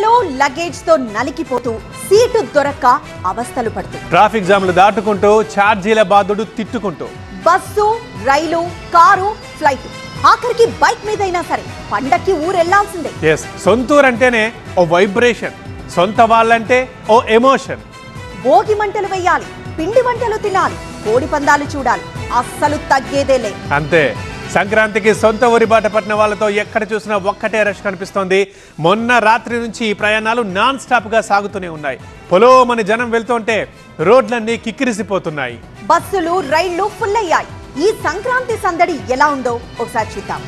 బస్సులో లగేజ్ తో నలికిపోతూ సీటు దొరక్క అవస్థలు పడుతూ ట్రాఫిక్ జామ్లు దాటుకుంటూ ఛార్జీల బాధుడు తిట్టుకుంటూ బస్సు రైలు కారు ఫ్లైట్ ఆఖరికి బైక్ మీదైనా సరే పండక్కి ఊరెళ్లాల్సిందే. సొంతూరు అంటేనే ఓ వైబ్రేషన్, సొంత వాళ్ళంటే ఓ ఎమోషన్. భోగి మంటలు వేయాలి, పిండి వంటలు తినాలి, కోడి పందాలు చూడాలి, అస్సలు తగ్గేదేలే. అంతే, సంక్రాంతికి సొంత ఊరి బాట పట్టిన వాళ్ళతో ఎక్కడ చూసినా ఒక్కటే రష్ కనిపిస్తోంది. మొన్న రాత్రి నుంచి ఈ ప్రయాణాలు నాన్ స్టాప్ గా సాగుతూనే ఉన్నాయి. పొలోమని జనం వెళ్తుంటే రోడ్లన్నీ కిక్కిరిసిపోతున్నాయి. బస్సులు రైళ్లు ఫుల్ అయ్యాయి. ఈ సంక్రాంతి సందడి ఎలా ఉందో ఒకసారి చూద్దాం.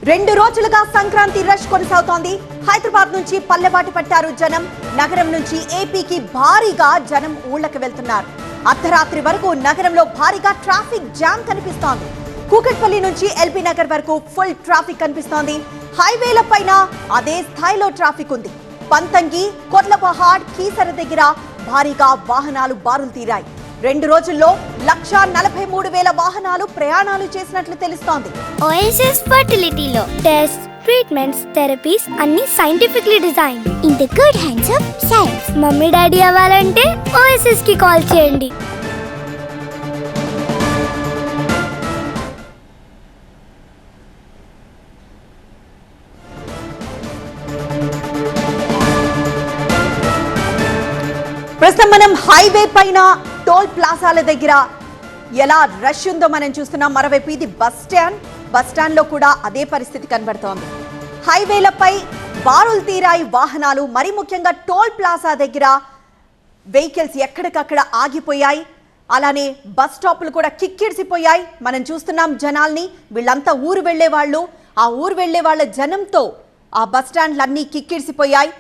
2 రోజులుగా సంక్రాంతి రష్ కొనసాగుతోంది. హైదరాబాద్ నుంచి పల్లెబాటి పట్టారు జనం. నగరం నుంచి ఏపీకి భారీగా జనం ఊళ్ళకి వెళ్తున్నారు. అర్ధరాత్రి వరకు నగరంలో భారీగా ట్రాఫిక్ జామ్ కనిపిస్తోంది. కూకట్పల్లి నుంచి ఎల్బీ నగర్ వరకు ఫుల్ ట్రాఫిక్ కనిపిస్తోంది. హైవేల పైన అదే స్థాయిలో ట్రాఫిక్ ఉంది. పంతంగి, కొట్లపహాడ్, కీసర దగ్గర భారీగా వాహనాలు బారులు తీరాయి. 2 రోజుల్లో 1,43,000 వాహనాలు ప్రయాణాలు చేసినట్లు తెలుస్తోంది. ఓఎస్ఎస్ ఫర్టిలిటీలో టెస్ట్, ట్రీట్మెంట్స్, థెరపీస్ అన్ని scientifically design in the good hands of science. Mummy daddy అవ్వాలంటే ఓఎస్ఎస్ కి కాల్ చేయండి. ప్రస్తుతం మనం హైవే పైన టోల్ ప్లాజాల దగ్గర ఎలా రష్ ఉందో మనం చూస్తున్నాం. మరోవైపు ఇది బస్ స్టాండ్ లో కూడా అదే పరిస్థితి కనబడుతోంది. హైవేలపై బారులు తీరాయి వాహనాలు. మరి ముఖ్యంగా టోల్ ప్లాజా దగ్గర వెహికల్స్ ఎక్కడికక్కడ ఆగిపోయాయి. అలానే బస్ స్టాపులు కూడా కిక్కిడిసిపోయాయి. మనం చూస్తున్నాం జనాల్ని. వీళ్ళంతా ఊరు వెళ్లే వాళ్ళు. ఆ ఊరు వెళ్లే వాళ్ళ జనంతో ఆ బస్ స్టాండ్లన్నీ కిక్కిడిసిపోయాయి.